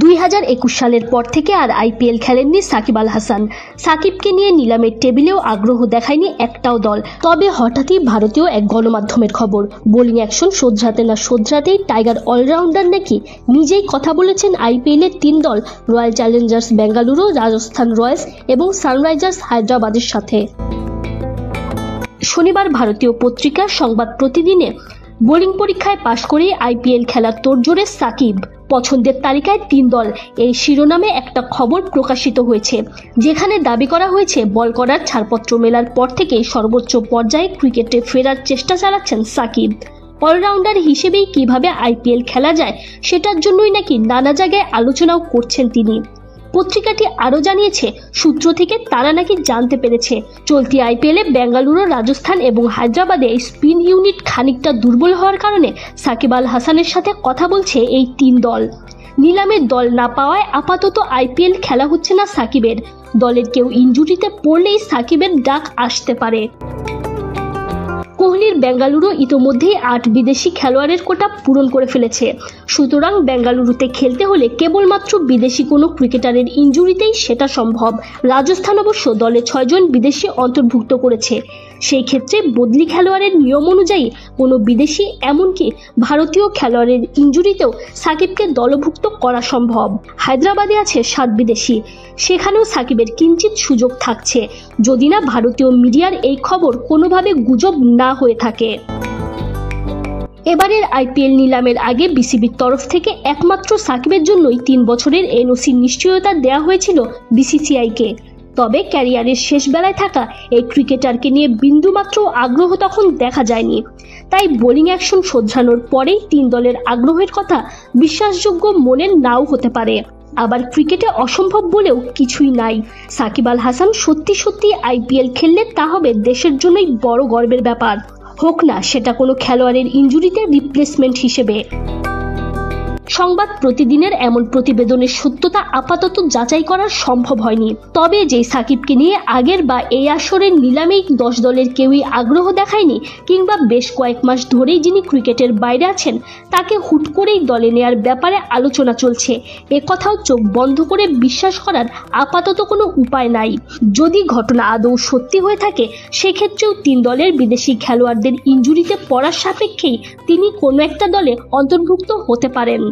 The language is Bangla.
2021 সালের পর থেকে আর আইপিএল খেলেননি সাকিব আল হাসান। সাকিবকে নিয়ে নিলামের টেবিলেও আগ্রহ দেখায়নি একটাও দল। তবে হঠাৎই ভারতীয় এক গণমাধ্যমের খবর, বোলিং অ্যাকশন শোধরাতে না শোধরাতেই টাইগার অলরাউন্ডার নাকি নিজেই কথা বলেছেন আইপিএলের 3 দল royal Challengers Bengaluru, Rajasthan Royals এবং সানরাইজার্স হায়দ্রাবাদের সাথে। শনিবার ভারতীয় পত্রিকা সংবাদ প্রতিদিনে বোলিং পরীক্ষায় পাশ করে আইপিএল খেলার তোড়জোড়ে সাকিব পছন্দের তালিকায় 3 দল এই শিরোনামে একটা খবর প্রকাশিত হয়েছে, যেখানে দাবি করা হয়েছে বল করার ছাড়পত্র মেলার পর থেকেই সর্বোচ্চ পর্যায়ে ক্রিকেটে ফেরার চেষ্টা চালাচ্ছেন সাকিব। অলরাউন্ডার হিসেবেই কিভাবে আইপিএল খেলা যায় সেটার জন্যই নাকি নানা জায়গায় আলোচনাও করছেন তিনি। পত্রিকাটি আরও জানিয়েছে, সূত্র থেকে তারা নাকি জানতে পেরেছে চলতি আইপিএলে বেঙ্গালুরু, রাজস্থান এবং হায়দ্রাবাদে স্পিন ইউনিট খানিকটা দুর্বল হওয়ার কারণে সাকিব আল হাসানের সাথে কথা বলছে এই 3 দল। নিলামের দল না পাওয়ায় আপাতত আইপিএল খেলা হচ্ছে না সাকিবের। দলের কেউ ইনজুরিতে পড়লেই সাকিবের ডাক আসতে পারে। কোহলির বেঙ্গালুরু ইতোমধ্যেই 8 বিদেশি খেলোয়াড়ের কোটা পূরণ করে ফেলেছে। সুতরাং বেঙ্গালুরুতে খেলতে হলে কেবলমাত্র বিদেশি কোনো ক্রিকেটারের ইনজুরিতেই সেটা সম্ভব। রাজস্থান অবশ্য দলে 6 জন বিদেশি অন্তর্ভুক্ত করেছে। সেই ক্ষেত্রে বদলি খেলোয়াড়ের নিয়ম অনুযায়ী কোনো বিদেশি, এমনকি ভারতীয় খেলোয়াড়ের ইনজুরিতেও সাকিবকে দলভুক্ত করা সম্ভব। হায়দ্রাবাদে আছে 7 বিদেশি, সেখানেও সাকিবের কিঞ্চিত সুযোগ থাকছে, যদি না ভারতীয় মিডিয়ার এই খবর কোনোভাবে গুজব না হয়ে থাকে। এবারের আইপিএল নিলামের আগে বিসিবির তরফ থেকে একমাত্র সাকিবের জন্যই 3 বছরের এনওসির নিশ্চয়তা দেওয়া হয়েছিল বিসিসিআইকে। তবে ক্যারিয়ারের শেষ বেলায় থাকা এই ক্রিকেটারকে নিয়ে বিন্দুমাত্র আগ্রহ তখন দেখা যায়নি। তাই বোলিং অ্যাকশন শোধরানোর পরেই 3 দলের আগ্রহের কথা বিশ্বাসযোগ্য মনে নাও হতে পারে। আবার ক্রিকেটে অসম্ভব বলেও কিছুই নাই। সাকিব আল হাসান সত্যি আইপিএল খেললে তা হবে দেশের জন্যই বড় গর্বের ব্যাপার, হোক না সেটা কোনো খেলোয়াড়ের ইনজুরিতে রিপ্লেসমেন্ট হিসেবে। সংবাদ প্রতিদিনের এমন প্রতিবেদনের সত্যতা আপাতত যাচাই করা সম্ভব হয়নি। তবে যে সাকিবকে নিয়ে আগের বা এই আসরের নিলামেই 10 দলের কেউই আগ্রহ দেখায়নি, কিংবা বেশ কয়েক মাস ধরেই যিনি ক্রিকেটের বাইরে আছেন তাকে হুট করেই দলে নেয়ার ব্যাপারে আলোচনা চলছে, কথাও চোখ বন্ধ করে বিশ্বাস করার আপাতত কোনো উপায় নাই। যদি ঘটনা আদৌ সত্যি হয়ে থাকে, সেক্ষেত্রেও 3 দলের বিদেশি খেলোয়াড়দের ইনজুরিতে পড়ার সাপেক্ষেই তিনি কোনো একটা দলে অন্তর্ভুক্ত হতে পারেন।